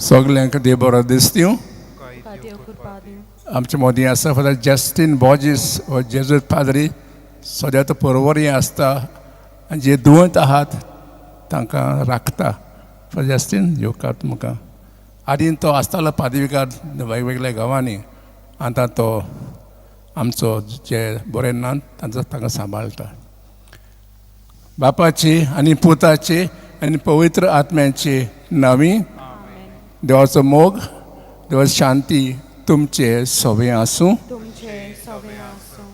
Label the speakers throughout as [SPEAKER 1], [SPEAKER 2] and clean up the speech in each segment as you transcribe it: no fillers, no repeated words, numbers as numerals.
[SPEAKER 1] सगल्यांक देव बरो दीस दिवं.
[SPEAKER 2] देव कृपा दिवं.
[SPEAKER 1] आमच्या मदीं आसा फादर जस्टीन बॉजीस हो जेजूत पाद्री सद्या तो परवरी आसता आनी जे दुयेंत आहात तांकां राखता. फादर जस्टीन येवकार तुमकां. आदीं तो आसतालो पादविकार वेगवेगळ्या गांवांनी. आतां तो आमचो जे बरे ना तांकां सांबाळटा. बापाची आनी पुताची आनी पवित्र आत्म्याची नांवी देवाचो मोग देवाची शांती तुमचे सवे आसूं.
[SPEAKER 2] तुमचे सवे आसूं.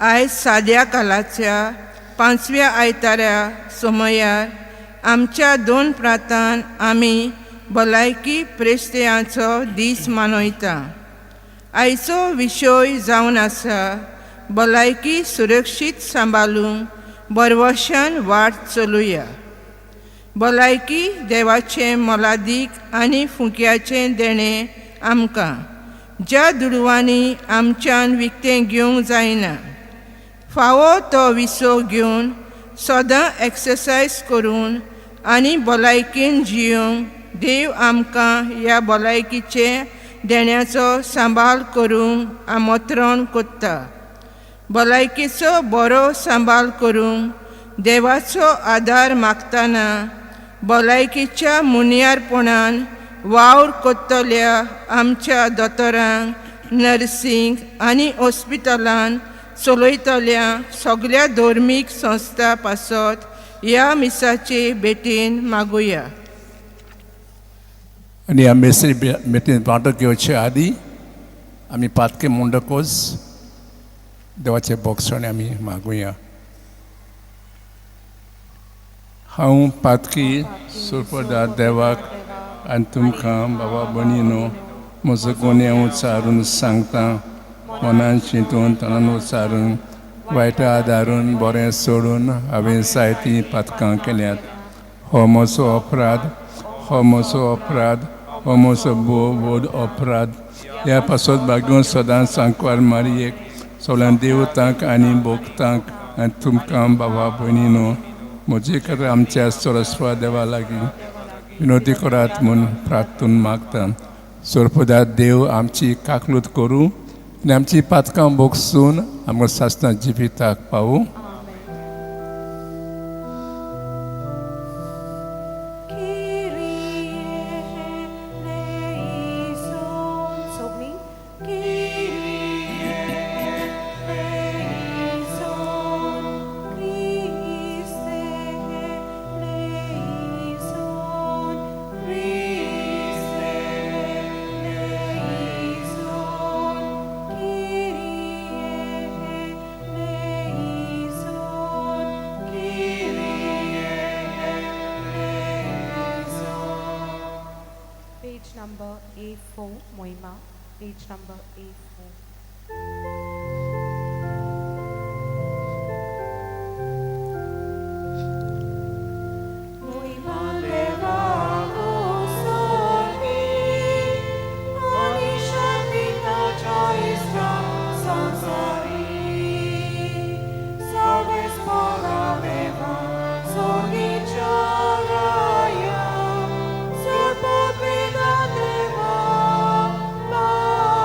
[SPEAKER 3] आयज साद्या कालाच्या 5व्या आयताऱ्या सोमयार आमच्या 2 प्रांतांत आमी भलायकी प्रेस्तेयांचो दीस मनयता. आयचो विशय जावन आसा भलायकी सुरक्षीत सांबाळूंक बरवशान वाट चलुया. भलायकी देवाचें मोलादीक आनी फुंक्याचें देणें आमकां ज्या दुडवांनी आमच्यान विकतें घेवंक जायना. फावो तो विसो घेवन सदां एक्सरसायज करून आनी भलायकेन जियोंक देव आमकां ह्या भलायकीचे देण्याचो सांबाळ करूंक आमंत्रण कोत्ता. भलायकेचो बरो सांबाळ करूंक देवाचो आदार मागतना भलायकेच्या मुनियारपणान वावर कोत्तल्या आमच्या दोतोरांक नर्सींग आनी हॉस्पिटलांत चलयतल्या सगळ्या धर्मीक संस्था पासत ह्या मिसाचे भेटेन मागुया.
[SPEAKER 1] आनी ह्या मेसेज भेटेन वांटो घेवचे आदीं आमी पातके मुंडकोस देवाचे बोगसणे आमी मागुया. हांव पातकी सुरपदा देवाक आनी तुमकां बाबा भयणीनो म्हजो गुन्यांव उच्चारून सांगता. मनान चिंतून तनान उच्चारून वायट आदारून बरें सोडून हांवें जायतीं पातकां केल्यात. हो म्हजो अपराध, हो म्हजो अपराध, हो म्हजो बोड अपराध. ह्या पासत भाग्यून सदां सांकवार मारयेक सगळ्या देवतांक आनी भोगतांक आनी तुमकां बाबा भयणीनो म्हजे खातीर आमच्या सरस्वा देवा लागीं विनोदी करात म्हूण प्रार्थून मागता. सोरपदार देव आमची काकलूत करूं आनी आमची पातकां भोगसून आमकां सासणां जिविताक पावूं.
[SPEAKER 2] Page number A4, Moima. Page number A4.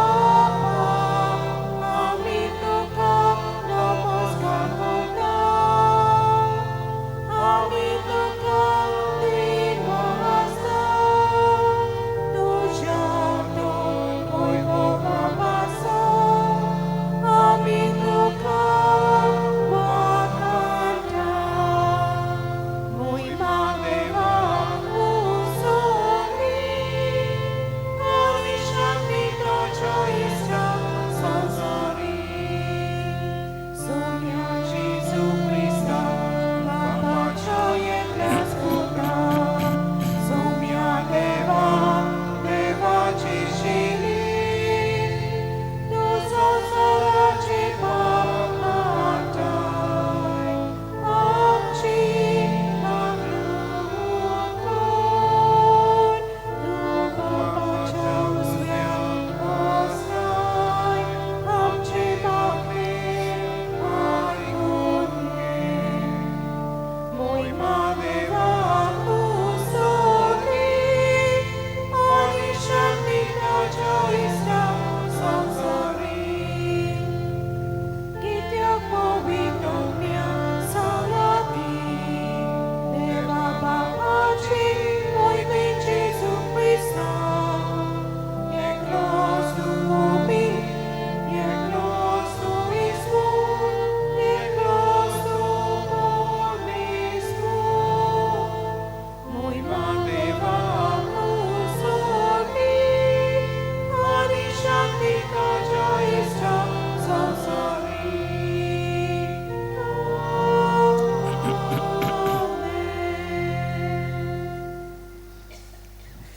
[SPEAKER 4] Baba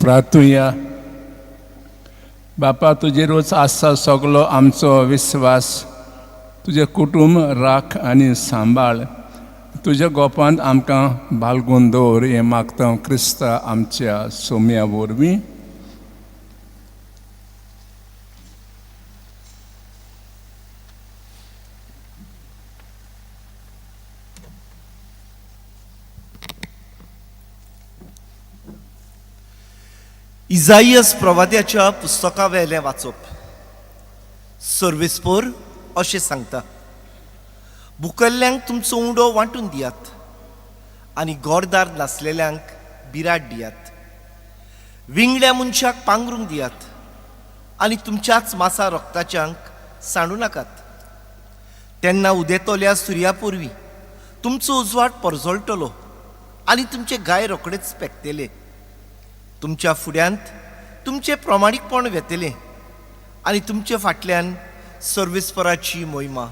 [SPEAKER 1] प्रार्थुया. बापा, तुजेरूच आसा सगलो आमचो विश्वास. तुजें कुटुंब राख आनी सांबाळ. तुज्या गोपांत आमकां बाळगून दवर हें मागता क्रिस्ता आमच्या सोम्या वरवीं.
[SPEAKER 4] इजाईयस प्रवाद्याच्या पुस्तका वेलें वाचप. सर्वेस्पोर अशें सांगता, भुकल्ल्यांक तुमचो उंडो वांटून दियात आनी गोरदार नासलेल्यांक बिराड दियात. विंगड्या मनशाक पांगरूंक दियात आनी तुमच्याच मासा रोगताच्यांक सांडू नाकात. तेन्ना उदेतोल्या सुर्या पोरवीं तुमचो उजवाड परजळटलो आनी तुमचे गाय रोखडेच पेकतले. तुमच्या फुड्यांत तुमचे प्रमाणीकपण वेतले आनी तुमचे फाटल्यान सर्वेस्पराची मोहिमा.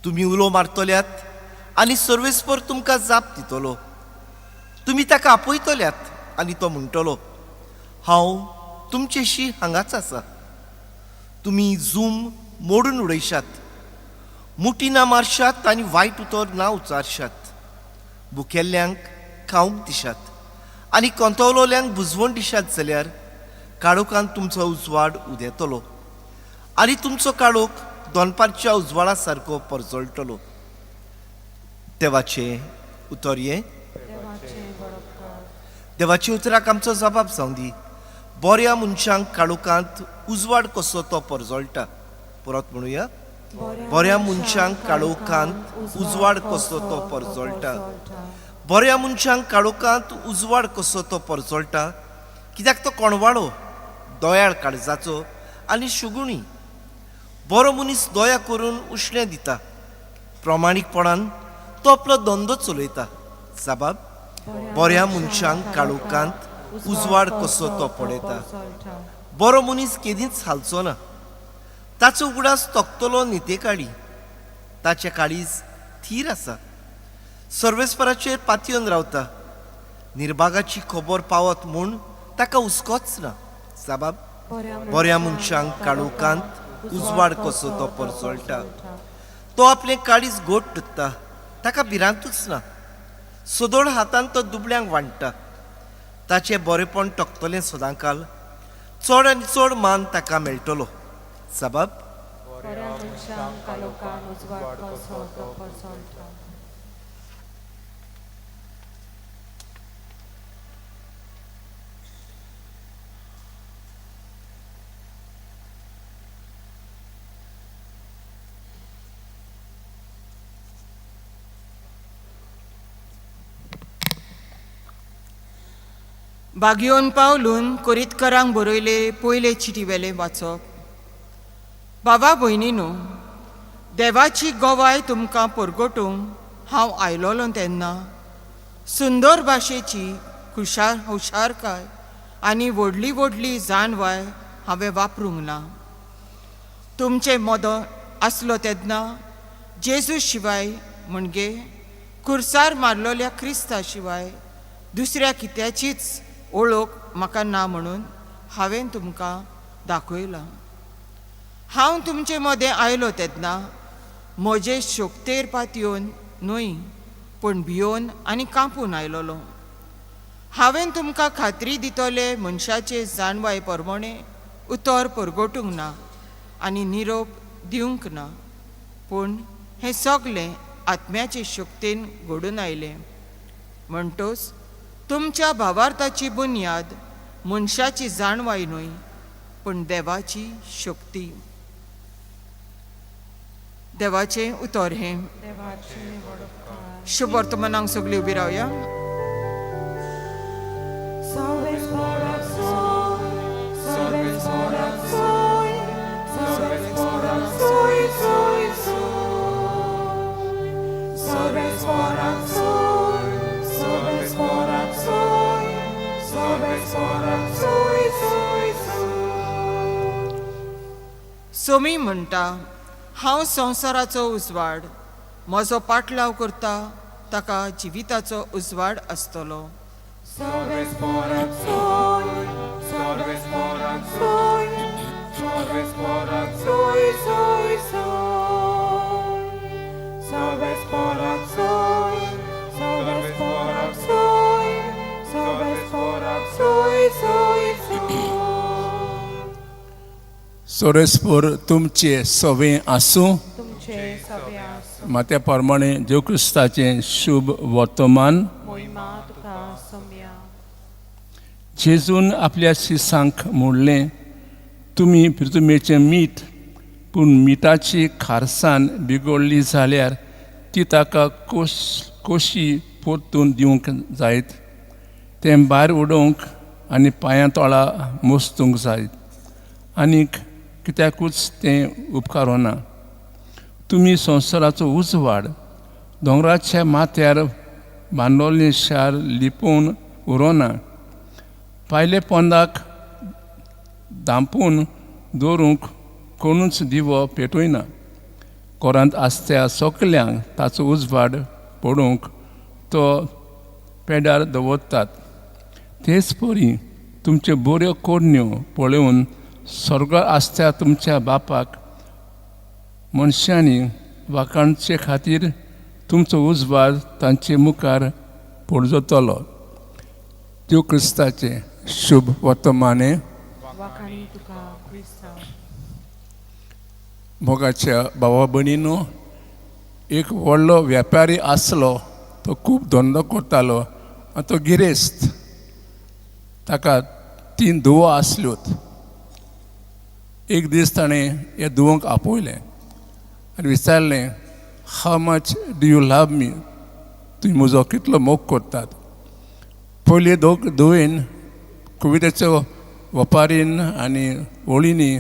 [SPEAKER 4] तुमी उलो मारतल्यात आनी सर्वेस्पर तुमकां जाप दितलो. तुमी ताका आपयतल्यात आनी तो म्हणटलो, हांव तुमचेशी हांगाच आसा. तुमी जूम मोडून उडयशात, मुठीना मारशात आनी वायट उतर ना उचारशात. भुकेल्ल्यांक खावंक दिशात आनी कोंतवलोल्यांक बुजवण दिशात जाल्यार काळोखांत तुमचो उजवाड उदेतलो आनी तुमचो काळोख दोनपारच्या उजवाडा सारको परजळटलो. देवाचें उतर हें. देवाच्या उतराक आमचो जबाब जावं दी. बऱ्या मनशांक काळोखांत उजवाड कसो तो परजळटा. परत म्हणुया, बऱ्या मनशांक काळोखांत उजवाड कसो तो परजळटा. बऱ्या मनशांक काळोखांत उजवाड कसो तो परजळटा, कित्याक तो कोणवाळो, दोयाळ काळजाचो आनी शुगुणी. बरो मनीस दया करून उश्णें दिता. प्रामाणीकपणान तो आपलो धंदो चलयता. जबाब, बऱ्या मनशांक काळोखांत उजवाड कसो तो पळयता. बरो मनीस केदींच हालचो ना. ताचो उगडास तोखतलो नितेकाळी. ताचें काळीज थीर आसा. सर्वेस्पराचेर पातयेवन रावता. निर्भागाची खबर पावत म्हूण ताका हुस्कोच ना. जबाब, बऱ्या मनशांक काळोखांत उजवाड कसो तो परजळटा. तो आपलें काळीज गोट धरता, ताका भिरांतूच ना. सदोळ हातान तो दुबळ्यांक वांडटा. ताचें बरेपण टोकतलें सदांकाल. चड आनी चड मान ताका मेळटलो. जबाब,
[SPEAKER 2] बऱ्या मनशांक काळोखांत उजवाड कसो तो परजळटा.
[SPEAKER 3] बागयोन पावलून कोरीतकारांक बरयले पयले चिटी वेले वाचप. बाबा भयणीनो, देवाची गोवाय तुमकां परगटूंक हांव आयलोलो तेन्ना सुंदर भाशेची हुशारकाय आनी व्हडली व्हडली जानवाय हांवें वापरूंक ना. तुमचें मोदो आसलो तेन्ना जेजू शिवाय म्हणजे खुर्सार मारलोल्या क्रिस्ता शिवाय दुसऱ्या कित्याचीच ओळख म्हाका ना म्हणून हांवें तुमकां दाखयलां. हांव तुमचे मदें आयलो तेन्ना म्हजे शोकतेर पातयेवन न्हय, पूण भियोन आनी कांपून आयलोलो. हांवें तुमकां खात्री दितले मनशाचे जाणवाय प्रमाणे उतर परगटूंक ना आनी निरोप दिवंक ना, पूण हें सगलें आत्म्याचे शक्तीन घडून आयलें. म्हणटोच तुमच्या भावार्थाची बुन्याद मनशाची जाणवाय न्हय, पूण देवाची शक्ती. देवाचें उतर हें. शुभ वर्तमानांक सगळीं उबी रावया. सोमी म्हणटा, हांव संवसाराचो उजवाड. म्हजो पाटलाव करता ताका जिविताचो उजवाड आसतलो.
[SPEAKER 2] Salve sporak soi, salve sporak soi, salve sporak soi, soi, soi. Salve sporak soi, salve sporak soi, salve sporak soi, soi, soi.
[SPEAKER 1] सोरेस्पोर तुमचे सवे आसूं
[SPEAKER 2] तुमचे सवे आसूं,
[SPEAKER 1] मात्या प्रमाणे जेव क्रिस्ताचे शुभ वर्तमान
[SPEAKER 2] मोहिमा तुका सोम्या.
[SPEAKER 1] जेजून आपल्या शिसांक म्हणलें तुमी पृथ्वीचें मीठ पूण मिठाची खारसाण बिगडली जाल्यार ती ताका कशी परतून दिवंक जायत तें भायर उडोवंक आनी पांयां तोळा मोस्तूंक जाय आनीक कित्याकूच तें उपकारोना. तुमी संवसाराचो उजवाड दोंगराच्या माथ्यार बांदलोलें शार लिपोवन उरोना. भायले पोंदाक धांपून दवरूंक कोणूच दिवो पेटयना. घरांत आसत्या सगल्यांक ताचो उजवाड पडूंक तो पेड्यार दवरतात. तेच परी तुमच्यो बऱ्यो कोडण्यो पळोवन स्वर्गांत आसत्या तुमच्या बापाक मनशांनी वाखाणचे खातीर तुमचो उजवाड तांचे मुखार पडजतलो. देव क्रिस्ताचे शुभ वर्तमाने.
[SPEAKER 2] वाखाणी तुका क्रिस्तांव.
[SPEAKER 1] मोगाच्या भावा भयणीनो, एक व्हडलो वेपारी आसलो. तो खूब धंदो करतालो आनी तो गिरेस्त. ताका 3 धुवो आसल्यो. एक दीस ताणें ह्या धुवोंक आपयलें आनी विचारलें, how much do you love me? तुमी म्हजो कितलो मोग करतात? पयली धुवेन कवितेचो वेपारीन आनी ओळींनी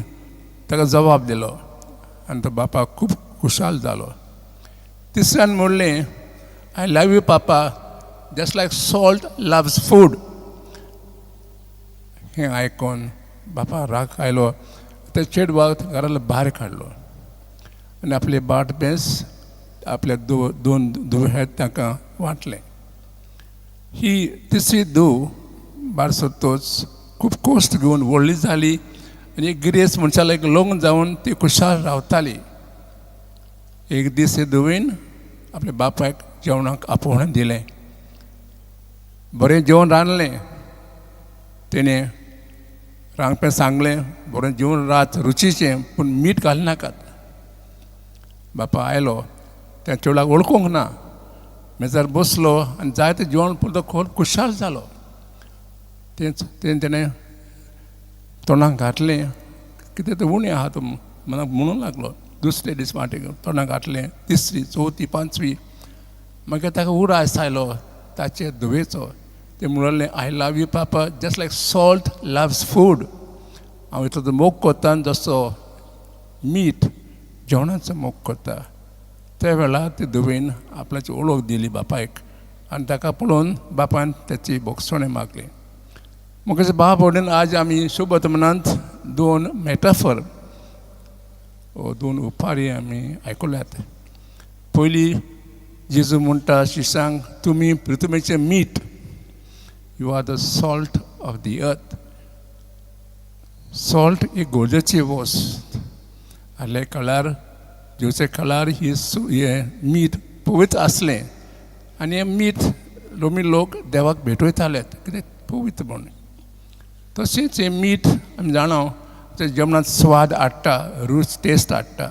[SPEAKER 1] ताका जबाब दिलो आनी तो बापाक खूब खुशाल जालो. तिसऱ्यान म्हणलें, I love you papa just like salt loves food. हें आयकोन बापा राग आयलो. ते चेडवाक घराला भायर काडलो आनी आपले बाट बेस आपल्या 2 धुवे ताका वांटले. ही तिसरी धूव भायर सरतोच खूब कोस्ट घेवन व्हडली जाली आनी एक गिरेस्त मनशाला एक लग्न जावन ती खुशाल रावताली. एक दीस हे धुवेन आपल्या बापायक जेवणाक आपोवणें दिलें. बरें जेवण रांदलें. तेणें रांदप्याक सांगलें, बरें जेवण रात रुचीचें पूण मीठ घालनाकात. बापा आयलो. त्या चेडवाक वळखूंक ना. मेजार बसलो आनी जायतें जेवण पळोवन तो खूब खुशाल जालो. तेणें तोंडाक घातलें. कितें तें उणें आहा तो मनाक म्हणूंक लागलो. दुसरे दीस वाटेक तोंडाक घातलें. तिसरी, चवथी, 5वी. मागीर ताका उरायस आयलो ताचे धुवेचो. ते म्हणलें, I love you papa just like salt loves food. हांव इतलो मोग करता जसो मीठ जेवणाचो मोग करता. त्या वेळार ते धुवेन आपल्याची ओळख दिली बापायक आनी ताका पळोवन बापायन त्याची भोगसणें मागली. मुखाचे भाव भयणीन आज आमी शुभ वर्तमानांत 2 मेटाफर 2 उपारी आमी आयकल्यात. पयली जेजू म्हणटा शिशांक, तुमी पृथ्वीचें मीठ. You are the salt of the earth. Salt ही गरजेची वस्त. आदल्या काळार जेवचे काळार हे मीठ पवित्र आसलें आनी हें मीठ रोमी लोक देवाक भेटयताले कितें पवित्र म्हणून. तशेंच हें मीठ आमी जाणो ते जेवणांत स्वाद हाडटा, रूच टेस्ट हाडटा.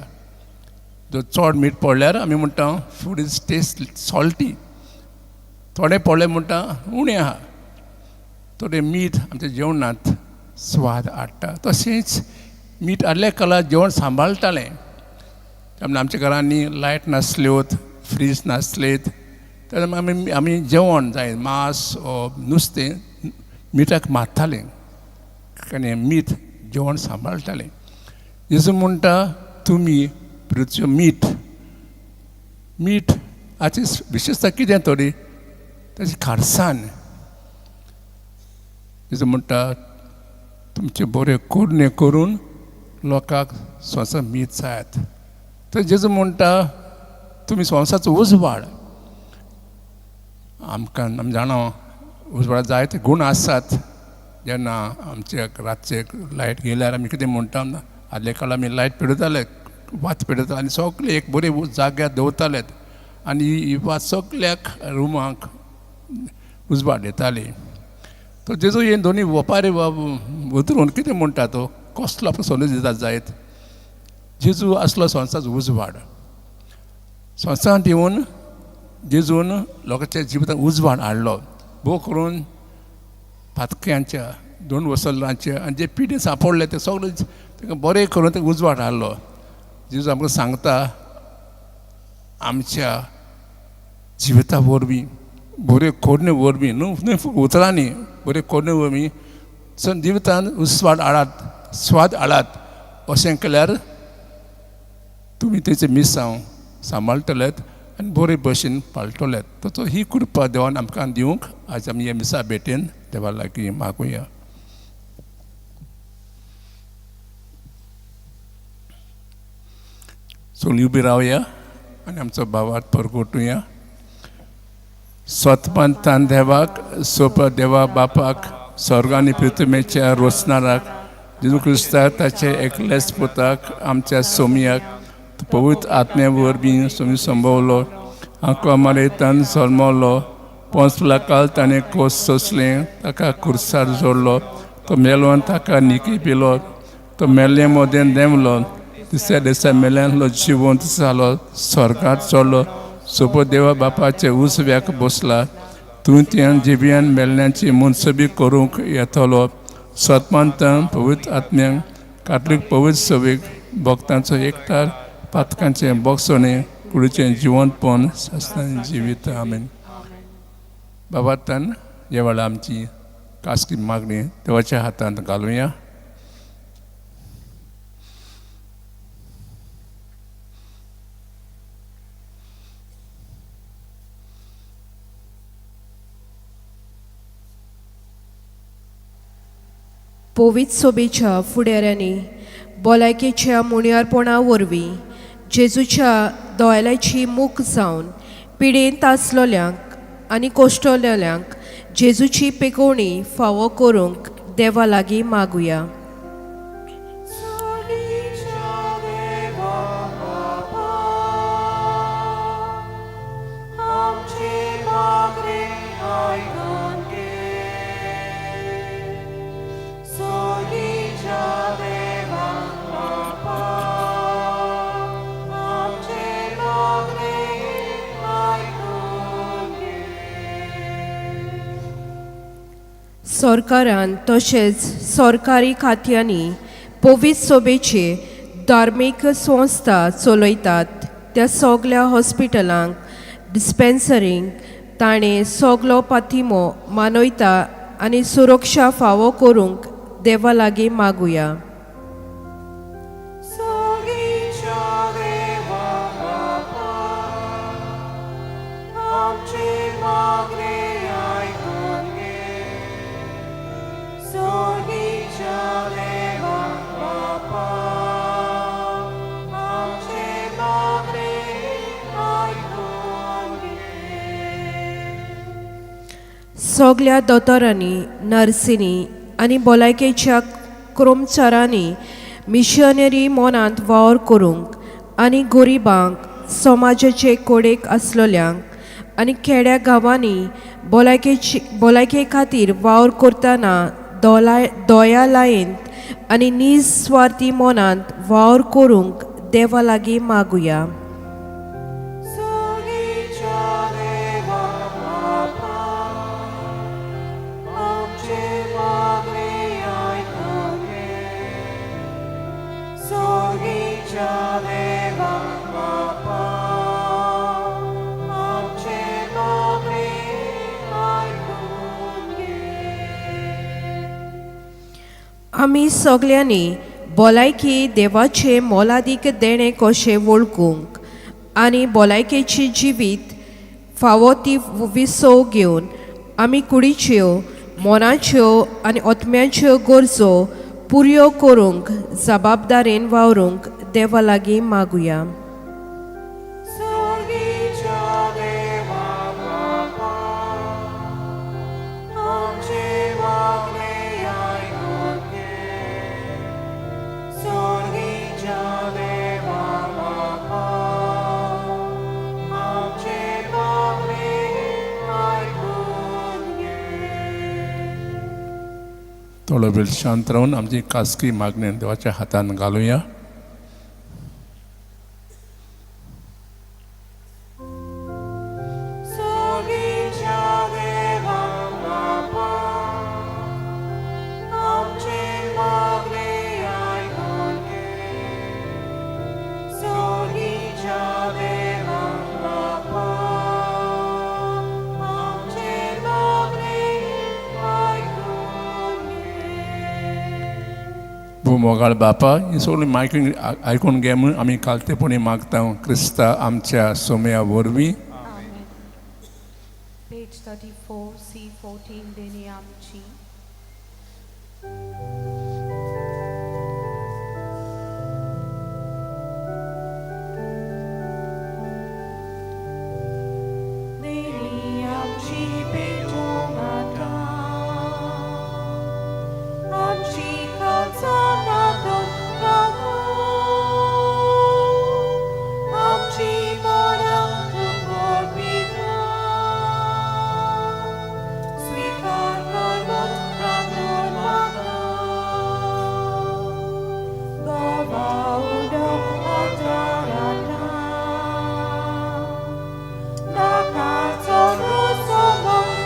[SPEAKER 1] जर चड मीठ पडल्यार आमी म्हणटा फूड इज टेस्ट सॉल्टी. थोडें पडलें म्हणटा उणें आहा. थोडें मीठ आमच्या जेवणांत स्वाद हाडटा. तशेंच मीठ आदल्या काळार जेवण सांबाळटालें. आमच्या घरांनी लायट नासल्योत, फ्रीज नासलेत, तर आमी जेवण जाय मांस ओ नुस्तें मिठाक मारतालें आनी मीठ जेवण सांबाळटालें. जेजू म्हणटा तुमी पृथ्वीचें मीठ. मीठ हाची विशेशता कितें तरी ताची खारसाण. जेजू म्हणटा तुमचे बरे कुडणे करून लोकांक स्वसा मीठ जायात. तर जेजू म्हणटा तुमी संवसाराचो उजवाड. आमकां आमी जाणो उजवाड जायते गूण आसात जेन्ना आमचे रातचे लायट गेल्यार आमी कितें म्हणटा ना आदले काळ आमी लायट पेटयताले वात पेटयताले आनी सगळे एक बरे जाग्यार दवरताले आनी ही वात सगल्याक रुमाक उजवाड येताली तो जेजू हे दोनी वपारी उतरून कितें म्हणटा तो कसलो आपलो संदेश दितात जायत जेजू आसलो संवसाराचो उजवाड संवसारांत येवन जेजून लोकांच्या जिवितांत उजवाड हाडलो भोव करून पातक्यांच्या 2 वसलांचे आनी जे पिडे सांपडले ते सगळे ताका बरें करून ते उजवाड हाडलो जेजू आमकां सांगता आमच्या जिविता वरवीं बऱ्यो कोडणे वरवीं न्हू उतरांनी बऱ्यो कोडणे वरवीं जिवितांत उजवाड हाडात स्वाद हाडात अशें केल्यार तुमी तेचे मिसांव सांबाळटलेत आनी बरे भशेन पाळटलेत तो ही कृपा देवान आमकां दिवंक आज आमी ह्या मिसा भेटेन देवा लागीं मागुया सगळीं उबी रावया आनी आमचो भावार्थ परगोटुया स्वतपंतान देवाक सोप देवा बापाक स्वर्ग आनी पृथ्वीच्या रोचणाराक जेजू क्रिस्ताक ताचे एकलेच पुताक आमच्या सोमयाक पवित्र आत्म्या वरवीं सोमी संभवलो आंको मारयतान जल्मलो पोंचलाकाल ताणें कोस सोंसलें ताका खुर्सार जोडलो तो मेलो ताका निकी पिलो तो मेल्ले मोदेन देंवलो तिसऱ्या दिसा मेल्यांतलो जिवंत जालो स्वर्गांत चडलो सोपो देवा बापाचे उजव्याक बसला तुंत्यान जिव्यान मेल्ल्यांची मुनसबी करूंक येतलो सतमंतान पवित्र आत्म्यांक कातलीक पवित्र सवेक भक्तांचो एकठार पातकांचे बॉक्सोने कुडीचें जिवंतपण सासणान जिवीत आमेन बाबातान ह्या वेळा आमची कास्की मागणी देवाच्या हातांत घालुया
[SPEAKER 2] पवित्र सोबेच्या फुडाऱ्यांनी भलायकेच्या मुण्यारपणा वरवीं जेजूच्या दोळ्याची मूख जावन पिडेंत आसलोल्यांक आनी कोश्टलेल्यांक जेजूची पेकोवणी फावो करूंक देवा लागीं मागुया सरकारान तशेंच सरकारी खात्यांनी पवित्र सोबेचे धार्मीक संस्था चलयतात त्या सगळ्या हॉस्पिटलांक डिस्पेन्सरींक ताणें सगलो पातिमो मानयता आनी सुरक्षा फावो करूंक देवा लागीं मागुया सगळ्या दोतोरांनी नर्सींनी आनी भलायकेच्या कर्मचाऱ्यांनी मिशनरी मनांत वावर करूंक आनी गरिबांक समाजाचे कोडेक आसलोल्यांक आनी खेड्या गांवांनी भलायके खातीर वावर करतना दोया लायेंत आनी निस्वार्थी मनांत वावर करूंक देवा लागीं मागुया आमी सगळ्यांनी भलायकी देवाचे मोलादीक देणे कशें वळखूंक आनी भलायकेची जिवीत फावो ती विसव घेवन आमी कुडीच्यो मोनाच्यो आनी आत्म्याच्यो गरजो पुर्यो करूंक जबाबदारेन वावरूंक देवा लागीं मागुया
[SPEAKER 1] थोडो वेळ शांत राहून आमची खासगी मागणी देवाच्या हातान घालूया. मोगाळ बापा ही सगळी मायकून आयकून घे म्हणून आमी कालतेपणी मागता क्रिस्ता आमच्या सोम्या वरवीं.
[SPEAKER 2] Amen. Page 34, C14, देणी आमची. देणी आमची भेटून आता, आमची खालसा नातून राखो, आमची मोरां तुकोर पिता, स्वीकार कर मत राखून मागता, गोवा उडोव आदाराता, नाकाचो रुसो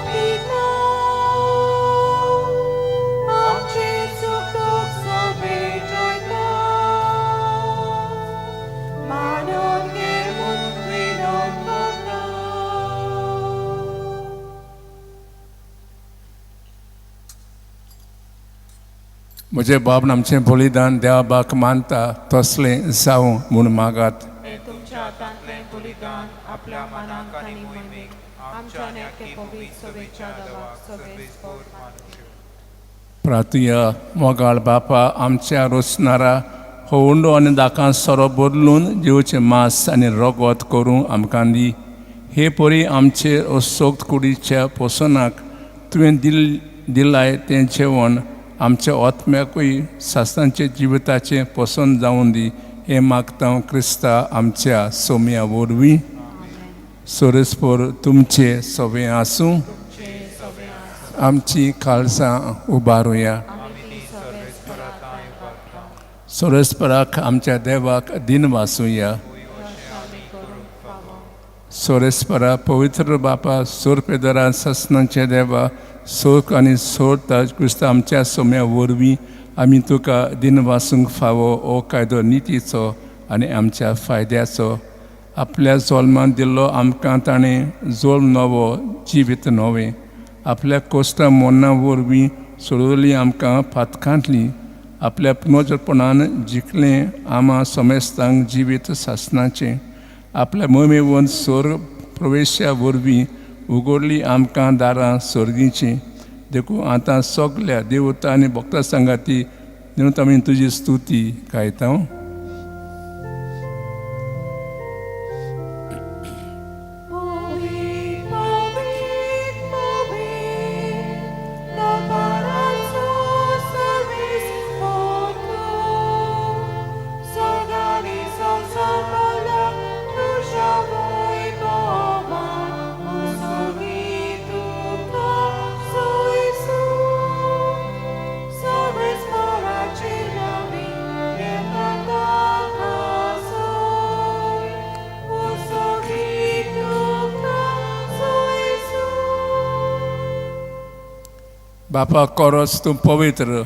[SPEAKER 2] पिता, आमचे सुख दुख सगळे जयता, मानून घे म्हूण विनोद करता.
[SPEAKER 1] म्हजे बाब आमचें बलिदान देवा बाक मानता तसलें जावं म्हूण मागात.
[SPEAKER 2] हे तुमच्या हातांतलें बलिदान आपल्या मनाक आनी मनीक आमच्या नेके पवित्र सभेच्या देवाक सगळे स्पोट मानचे.
[SPEAKER 1] प्रार्थया मोगाळ बापा आमच्या रोचणारा हो उंडो आनी दाकां सोरो बदलून जिवचें मांस आनी रगत करूं आमकां दी. हे परी आमचे सोक्त कुडीच्या पोसनाक तुवें दिलाय तें जेवण आमच्या आत्म्याकूय सासणांचे जिविताचें पोसन जावन दी. हे मागता क्रिस्ता आमच्या सोम्या वरवीं. सोरेस्पोर तुमचे सवे आसूं. आमची खालसां उबारुया. सोरेस्पराक आमच्या देवाक दिन वासुया. सोरेस्परा पवित्र बापा सोर पेदरा ससनांचे देवा सोक आनी सोरता क्रिस्ता आमच्या सोम्या वरवीं आमी तुका दिन वासूंक फावो ओ कायदो नितीचो आनी आमच्या फायद्याचो. आपल्या जल्मान दिल्लो आमकां ताणें जोल नवो जिवीत नवें आपल्या कोश्टा मोन्ना वरवीं सोडली आमकां फातकांतली. आपल्या पुनर्जपणान जिखलें आमा समेस्तांक जिवीत सासणाचें. आपल्या मोहिमेवन सोर प्रवेशा वरवीं उगडली आमकां दारां सोर्गीचीं. देखून आतां सगल्या देवता आनी भक्तां सांगाती देवता आमी तुजी स्तुती गायता. बापा कोरोस तूं पवित्र,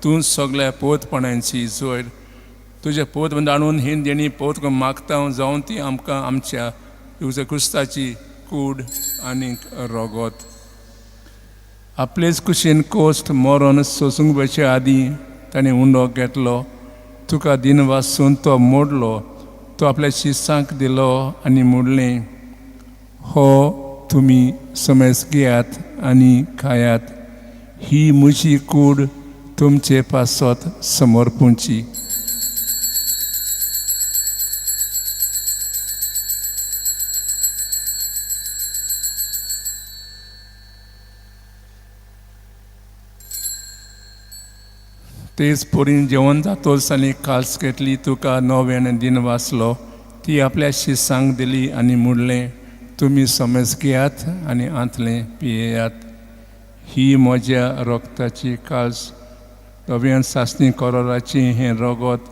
[SPEAKER 1] तूं सगळ्या पोतपणांची जोड. तुजे पोत दाणून ही देणी पोत मागता जावन ती आमकां आमच्या तुज्या क्रिस्ताची कूड आनी रगत. आपलेच कुशीन कोश्ट मरण सोसूंक वचे आदीं ताणें उंडो घेतलो. तुका दिन वासून तो मोडलो. तो आपल्या शिसांक दिलो आनी मोडलें. हो तुमी समेज घेयात आनी खायात. ही म्हजी कूड तुमचे पासत समर्पूंची. तेच पोरीन जेवण जातोच आनी काल्स घेतली. तुका नव्यान दिन वाचलो. ती आपल्या शिसांक दिली आनी म्हणलें, तुमी समेज घेयात आनी आंतलें पियेयात. ही म्हज्या रक्ताची काल्स दोव्यान सासणी कोरोराची हें रगत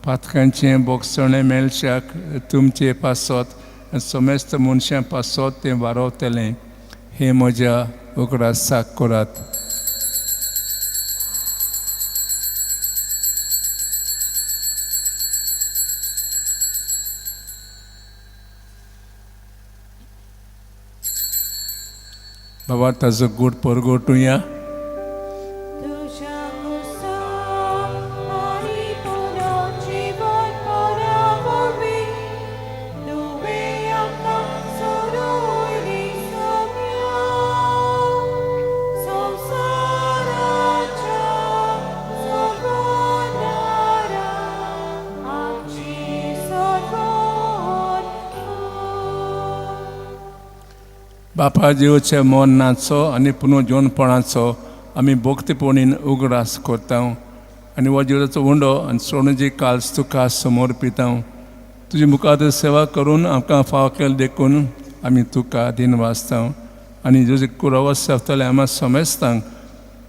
[SPEAKER 1] पातकांचें बोगसणें मेलशाक तुमचे पासत समेस्त मनशां पासत तें वारोवतलें हें म्हज्या उगडासाक करात. बाबा ताजो गूड परगोटुया.
[SPEAKER 2] तुझ्या कुसाक आणि तुला जीवन पराववी तुवे आमकां सोडून सगळ्या संवसाराच्या सोबोनारा आमची सोडवण कर.
[SPEAKER 1] बापा जिवचे मन नाचो आनी पुनर्जोनपणाचो आमी भोक्तीपणीन उगडास करता आनी हो जिवताचो उंडो आनी सोडूंची काल्स तुका समर्पिता. तुजी मुखार सेवा करून आमकां फाव केलें देखून आमी तुका दिन वाचता आनी तुजे कुरावो सेवतले आमी समेस्तांक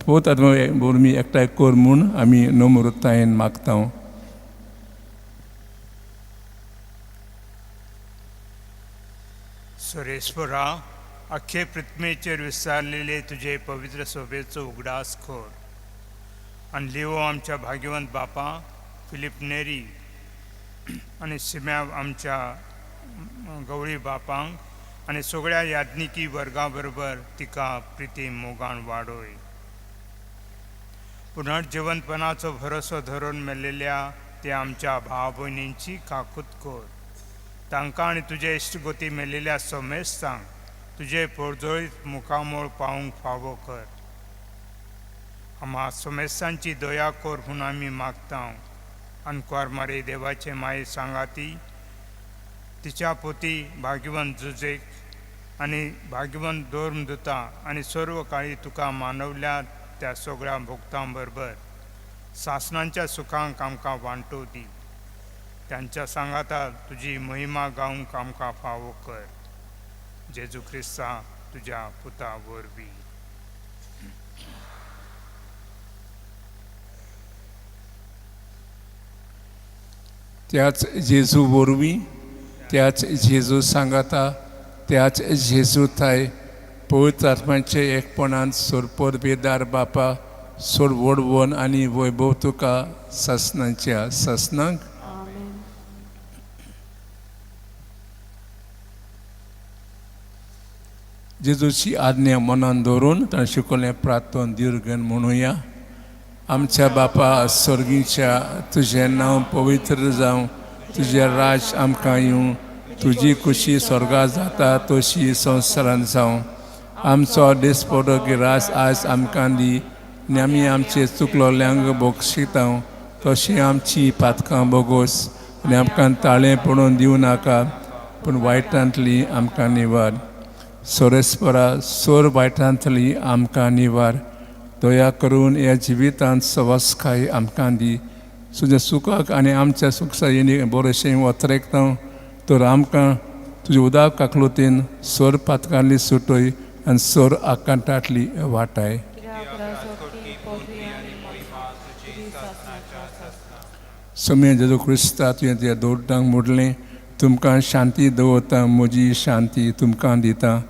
[SPEAKER 1] पोत आत्मा बोरमी एकठांय कर म्हूण आमी नम्रतायेन मागता.
[SPEAKER 5] सुरेश्वरा, अख्खे पृथ्वीचेर विस्तारलेले तुझे पवित्र सोबेचो उगडास खोर आनी लिवो आमच्या भाग्यवंत बापा फिलिप नेरी आनी सिम्या आमच्या गवळी बापांक आनी सगळ्या याज्ञिकी वर्गां बरोबर तिका प्रिती मोगान वाडोय. पुनर्जिवंतपणाचो भरोसो धरून मेल्लेल्या त्या आमच्या भाव भयणींची काकूत कर. तांकां आनी तुजे इश्टगोती मेल्लेल्या समेस्तांक तुजे परजळीत मुखामोळ पावूंक फावो कर. आम्हा समेस्तांची दया कर म्हूण आमी मागता. अनक्वार मारे देवाचे माये सांगाती तिच्या पोती भाग्यवंत जुजेक आनी भाग्यवंत धर्मदुता आनी सर्व काळी तुका मानवल्या त्या सगळ्या भक्तां बरोबर सासणांच्या सुखांक आमकां वांटो दी. त्यांच्या सांगाता तुजी महिमा गावंक आमकां फावो कर. जेजू क्रिस्ता तुज्या पुता वरवीं.
[SPEAKER 1] त्याच जेजू वरवीं त्याच जेजू सांगाता त्याच जेजू थाय पवित्र आत्म्याचे एकपणान सोरपोर बेदार बापा सोर वडवण आनी वैभव तुका सासणांच्या सासणांक
[SPEAKER 2] आमेन.
[SPEAKER 1] जेजूची आज्ञा मनान दवरून ताणें शिकवलें प्रार्थन दीर्घन म्हणुया. आमच्या बापा स्वर्गीच्या तुजें नांव पवित्र जावं, तुजें राज आमकां येवं, तुजी खुशी स्वर्गांत जाता तशी संवसारांत जावं. आमचो दिसपडो गिरास आयज आमकां दी आनी आमी आमचे चुकलोल्यांक बक्षिता तशी आमची पातकां बोगोस आनी आमकां ताळें पडून दिवं नाका पूण वायटांतली आमकां निवार. सोरेस्परा सोर वायटांतली आमकां निवार. दया करून ह्या जिवितांत सवासकाय आमकां दी. तुज्या सुखाक आनी आमच्या सुखसायेनी बरेंशें वतरेकता तर आमकां तुज्या उदक काकलुतीन सोर पातकांतली सुटय आनी सोर आकांतांतली वाटाय. समें जेजू क्रिस्ता तुवें त्या दोड्डांक मोडलें. तुमकां शांती दवरता, म्हजी शांती तुमकां दिता.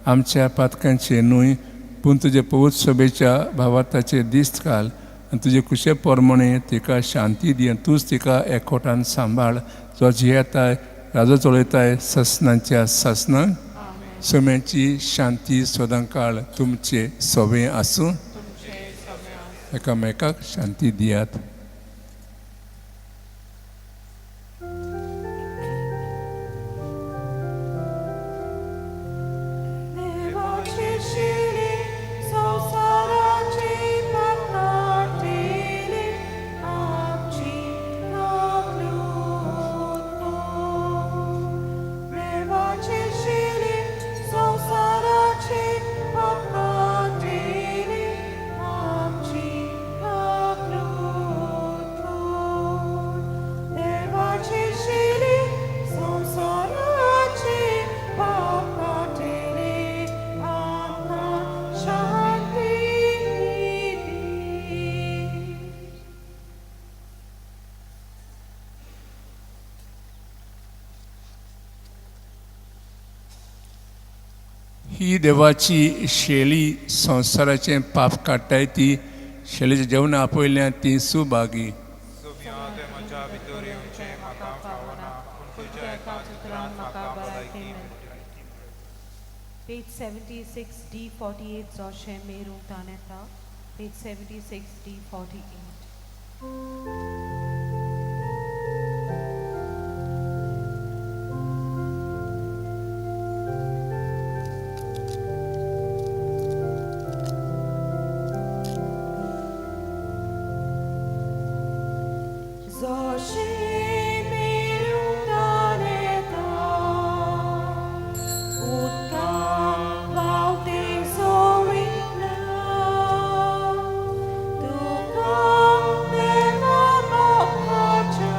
[SPEAKER 1] आमच्या पातकांचे न्हय पूण तुजे पवित्र सभेच्या भावार्थाचे दिस्त घाल आनी तुजे कुशे पोरमणे तिका शांती दी आनी तूंच तिका एकवटान सांबाळ. जो जियेताय राजो चलयताय ससनांच्या ससनांक. समेची शांती सदांकाळ तुमचे सवें आसूं. एकामेकाक शांती दियात. ही देवाची शेळी संवसाराचें पाप काडटाय ती शेळीचें जेवण आपयल्या ती सुभागी
[SPEAKER 2] म्हाका पावना पूण तुज्या एका उतरान म्हाका बरायकी मेळटली.
[SPEAKER 6] Page 76 D48 Zoshe Meru Taneta. Page 76 D48.
[SPEAKER 2] Zoshe Meru Taneta, Utkam Vauti Zorinna, Tukam Deva Mokhacha,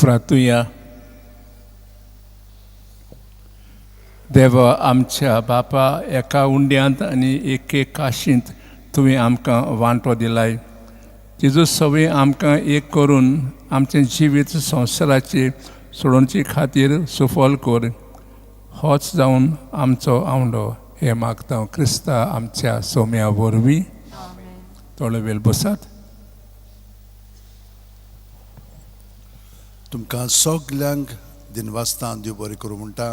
[SPEAKER 1] प्रार्थुया. देवा आमच्या बापा, एका उंड्यांत आनी एके काशींत तुवें आमकां वांटो दिलाय. तिजो सवय आमकां एक करून आमचें जिवीत संवसाराचे सोडोवचे खातीर सुफल कर. होच जावन आमचो आवंडो हे मागता क्रिस्ता आमच्या सोम्या वरवीं. थोडे वेळ बसात.
[SPEAKER 7] तुमकां सगल्यांक दिनवासतां देव बरें करूं म्हणटा.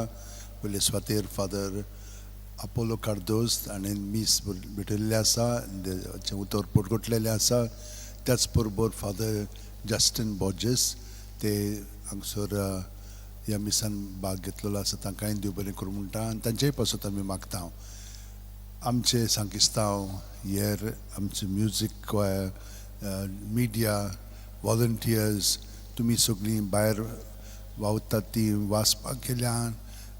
[SPEAKER 7] पयले स्वातेर फादर अपोलो कार्दोस आनी मीस भेटयल्ले आसा, उतर पोटगोटलेले आसा. त्याच बरोबर फादर जस्टीन बॉर्जेस ते हांगसर ह्या मिसान भाग घेतलेलो आसा. तांकांय देव बरें करूं म्हणटा आनी तांचेय पासून आमी मागता. आमचे सांकिस्तांव हेर आमचे म्युजीक क्वायर, मिडिया, वॉलंटियर्स, तुमी सगळीं भायर वावतात ती वाचपाक गेल्यान,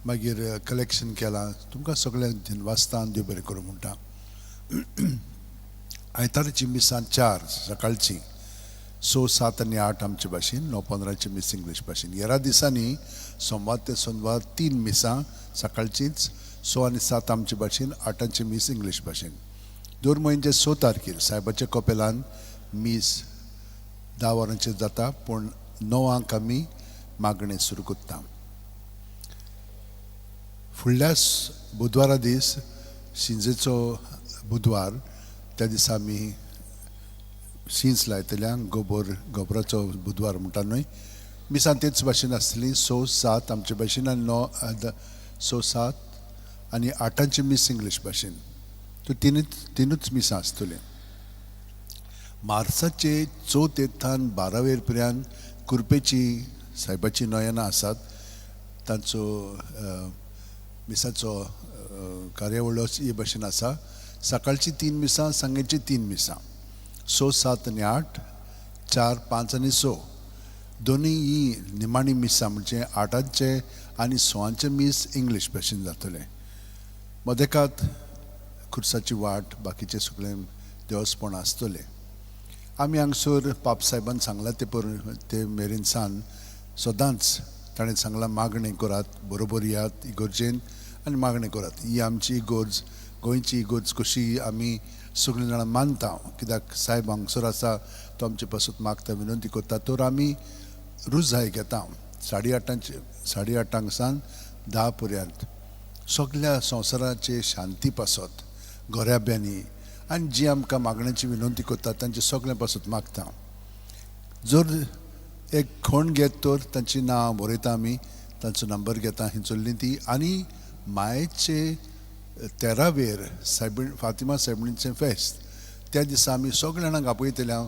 [SPEAKER 7] मागीर कलेक्शन केलां. तुमकां सगळ्यांक दिनवासतां देव बरें करूं म्हणटा. आयतारची मिसां 4 सकाळची 6, 7 आनी 8 आमचे भाशेन, 9, 15 मिस इंग्लीश भाशेन. हेरा दिसांनी सोमवार ते सोनवार 3 मिसां सकाळचीच, 6 आनी 7 आमचे भाशेन, 8 मिस इंग्लीश भाशेन. दर म्हयन्याचे 6 तारखेर सायबाच्या कपेलान मिस 10 वरांचेर जाता, पूण 9 आमी मागणें सुरू करता. फुडल्या बुधवारा दीस शिंजेचो बुधवार, त्या दिसा आमी शिंज लायतल्यांक गोबराचो बुधवार म्हणटा न्हय. मिसां तेच भाशेन आसतली, 6, 7 आमचे भाशेन आनी 9, 6, 7 आनी 8 मिस इंग्लीश भाशेन. तो तिनूच मिसां आसतले. मार्चाचे 4 तेथान 12 पर्यंत कुरपेची सायबाची नयनां आसात. तांचो मिसाचो कार्यावळी हे भाशेन आसा. सकाळची 3 मिसां, सांजेची 3 मिसां, 6, 7 आनी 8, 4, 5 आनी 6. दोनूय ही निमाणी मिसां म्हणजे 8 आनी 6 मिस इंग्लीश भाशेन जातले. मदेकात खुर्साची वाट, बाकीचे सगळे देवस्पण आसतले. आमी हांगसर पाप सायबान सांगलां ते मेरेन सान सदांच ताणें सांगलां मागणें करात, बरोबर यात इगोर्जेन आनी मागणें करात. ही आमची इगोर्ज, गोंयची इगोर्ज कशी आमी सगळीं जाणां मानता. कित्याक सायब हांगसर आसा, तो आमचे पासून मागता, विनंती करता. तर आमी रुजाय घेता 8:30 सान 10 पर्यंत सगळ्या संवसाराचे शांती पासत, गोऱ्याब्यांनी आनी जी आमकां मागण्याची विनंती करता तांचे सगळें पासून मागता. जर एक खण घेत तर तांची नांव बरयता आमी, तांचो नंबर घेता हिंचोल्ली ती. आनी मायेचे 13 फातिमा सायबिणीचें फेस्त, त्या दिसा आमी सगळ्या जाणांक आपयतल्या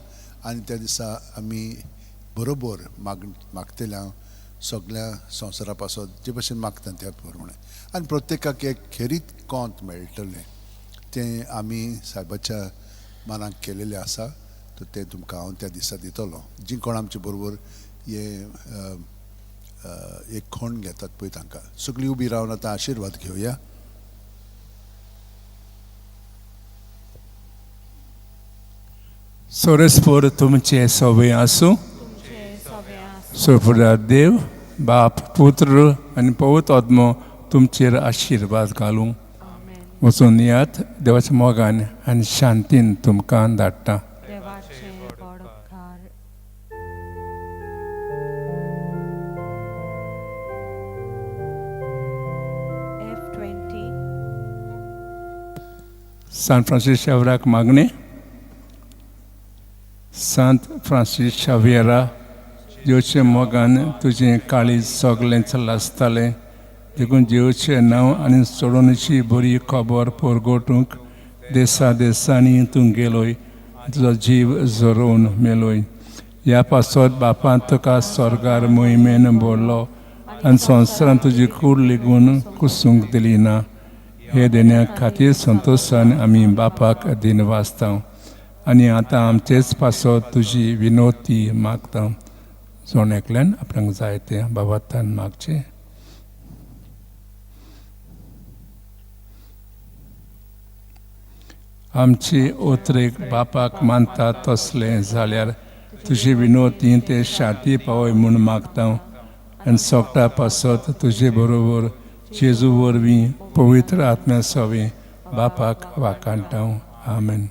[SPEAKER 7] आनी त्या दिसा आमी बरोबर मागतल्या सगळ्या संवसारा पासून जे भशेन मागता त्या प्रमाणे. आनी प्रत्येकाक एक खेरीत कोंत मेळटलें. तें आमी सायबाच्या मनाक केलेलें आसा. तर तें तुमकां हांव त्या दिसा दितलो. जी कोण आमचे बरोबर हे एक खण घेतात पळय तांकां. सगळीं उबी रावन आतां आशिर्वाद घेवया.
[SPEAKER 1] सोरेस्पोर तुमचे सवय आसूं. सुपुर्दा देव, बाप, पुत्र आनी पवित्र आत्मो तुमचेर आशिर्वाद घालूं. वचून यात, देवाच्या मोगान आनी शांतीन तुमकां धाडटा.
[SPEAKER 6] देवाचे बड उपकार. F20.
[SPEAKER 1] सान फ्रांसीस शावेराक मागणें. सांत फ्रांसीस शावेरा, देवचे मोगान तुजें काळीज सगळेंच लासतालें. देखून देवचें नांव आनी सोडोवणेची बरी खबर परगोटूंक देसा देसांनी तूं गेलोय, तुजो जीव झरोवन मेलोय. ह्या पासत बापान तुका स्वर्गार मोहिमेन भरलो आनी संवसारान तुजी कूड लेगून कुसूंक दिली ना. हे देण्या खातीर संतोशान आमी बापाक दिनवासता आनी आतां आमचेच पासत तुजी विनोती मागता. जोण आपणाक जाय तें बाबातान मागचें. आमची ओतरेक बापाक मानता तसलें जाल्यार तुझे विनोती ते शांती पावय म्हूण मागता आनी सोगटा पासत तुजे बरोबर जेजू वरवीं पवित्र आत्म्या सवे बापाक वाकाणटा आमेन.